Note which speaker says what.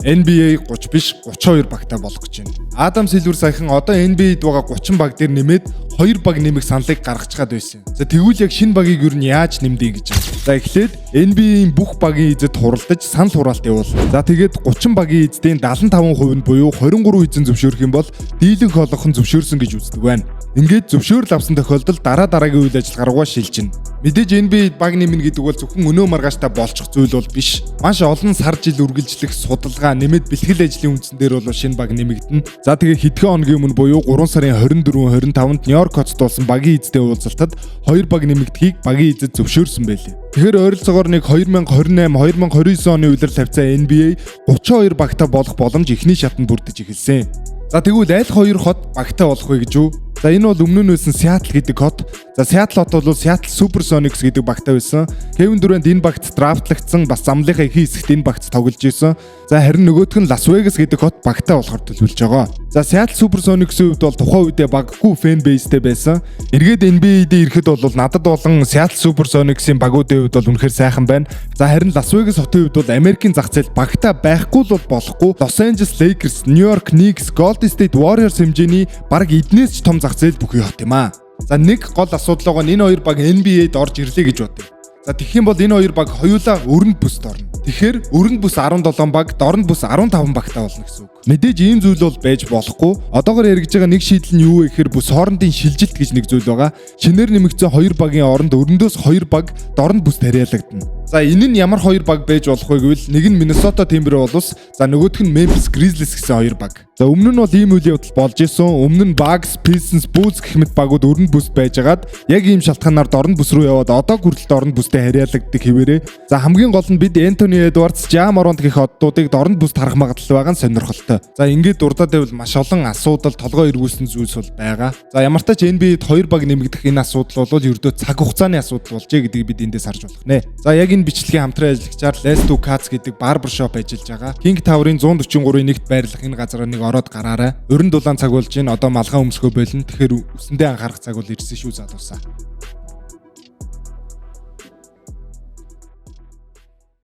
Speaker 1: NBA 30 биш 32 багтай болох гэж байна. Адам Силвер саяхан одоо NBA-д байгаа 30 баг дээр нэмээд 2 баг нэмэх саналыг гаргацгаад байсан. За тэгвэл яг шинэ багийг юу нь яаж нэмдээ гэж байна. За эхлээд NBA-ийн бүх багийн эзэд хуралдаж санал хураалт явуул. За тэгээд 30 багийн эзэдийн 75% нь буюу 23 эзэн зөвшөөрөх юм бол дийлэнх олонх нь зөвшөөрсөн гэж үздэг байна. Ингээд зөвшөөрөл авсан тохиолдолд дараагийн үйл ажиллагаараа шилжинэ. Мэдээж NBA баг нэмнэ гэдэг бол зөвхөн өнөө маргааштай болчих зүйл бол биш. Маш олон сар жил үргэлжлэх судалгаа нэмээд бэлтгэл ажлын үндсэн дээр бол шинэ баг нэмэгдэнэ. За тэгээ хэдхэн хоногийн өмнө буюу 3 сарын 24-25-нд Нью-Йорк хотод болсон багийн эзэдийн уулзалтад 2 баг нэмэгдэхийг багийн эзэд зөвшөөрсөн байлээ. Тэгэхээр ойролцоогоор нэг 2028-2029 оны үеэр тавьсан NBA 32 багтай болох боломж эхний шатанд бүрдэж эхэлсэн. За тэгвэл аль хоёр хот багтай болох вэ гэж юу? За энэ бол өмнө нь байсан Seattle гэдэг хот. За Seattle хот бол Seattle Supersonics гэдэг багтай байсан. Kevin Durant энэ багт драфтлагдсан, бас замлынхаа ихэнх хэсэгт энэ багт тоглож байсан. За харин нөгөөх нь Las Vegas гэдэг хот багтай болохоор төлөвлөж байгаа. За Seattle Supersonics-ийн хувьд бол тухайн үедээ баггүй фэн бейстэй байсан. Эргээд NBA-д ирэхэд бол надад болон Seattle Supersonics-ийн багуудын хувьд бол үнэхээр сайхан байна. За харин Las Vegas хотын хувьд бол Америкийн зах зээл багтай байхгүй л болохгүй. Los Angeles Lakers, New York Knicks, Golden State Warriors хэмжээний баг эднээс ч том зах зээл бүхий хот юм аа. За нэг гол асуудал байгаа нь энэ хоёр баг NBA-д орж ирлээ гэж бодъё. За тэгэх юм бол энэ хоёр баг хоёулаа өрөнд бүсд орно. Тэгэхээр өрөнд бүс 17 баг, дорнд бүс 15 багтай болно гэсэн үг. Мэдээж ийм зүйл бол байж болохгүй. Одоогоор яригдж байгаа нэг шийдэл нь юу вэ гэхээр бүс хоорондын шилжилт гэж нэг зүйл байгаа. Шинээр нэмэгдсэн 2 багийн оронд өрөндөөс 2 баг дорнд бүс тариалагдана. За энэ нь ямар 2 баг байж болох вэ гэвэл нэг нь Minnesota Timberwolves, за нөгөөх нь Memphis Grizzlies гэсэн 2 баг. За өмнө нь бол ийм үйл явдал болж исэн. Өмнө нь Bucks, Pistons, Bulls гэх мэт багууд өрөнд бүс байжгаад яг ийм шалтгаанаар дорнд бүс рүү яваад одоо хүртэл дорнд бүстэй хариалагддаг хэвээрээ. За хамгийн гол нь бид Anthony Edwards, Ja Morant гэх оддуудыг дорнд бүст харах магадлал байгаа нь сонирхолтой. За ингээд дурдаад байвал маш олон асуудал толгой эргүүлсэн зүйлс бол байгаа. За ямар ч тач NBA-д 2 баг нэмэгдэх энэ асуудал бол ердөө цаг хугацааны асуудал болжээ гэдгийг бид эндээс харж болох нэ. За яг энэ бичлэгийн хамтран ажиллагчаар Let's Do Cuts гэдэг барбершоп ажиллаж байгаа. King Tower-ын 143-ын нэгт байрлах энэ газараа нэг ороод гараарай. Өрн дулаан цаг болж байна. Одоо малгай өмсгөө болно. Тэгэхээр үсэндээ анхаарах цаг бол ирсэн шүү залуусаа.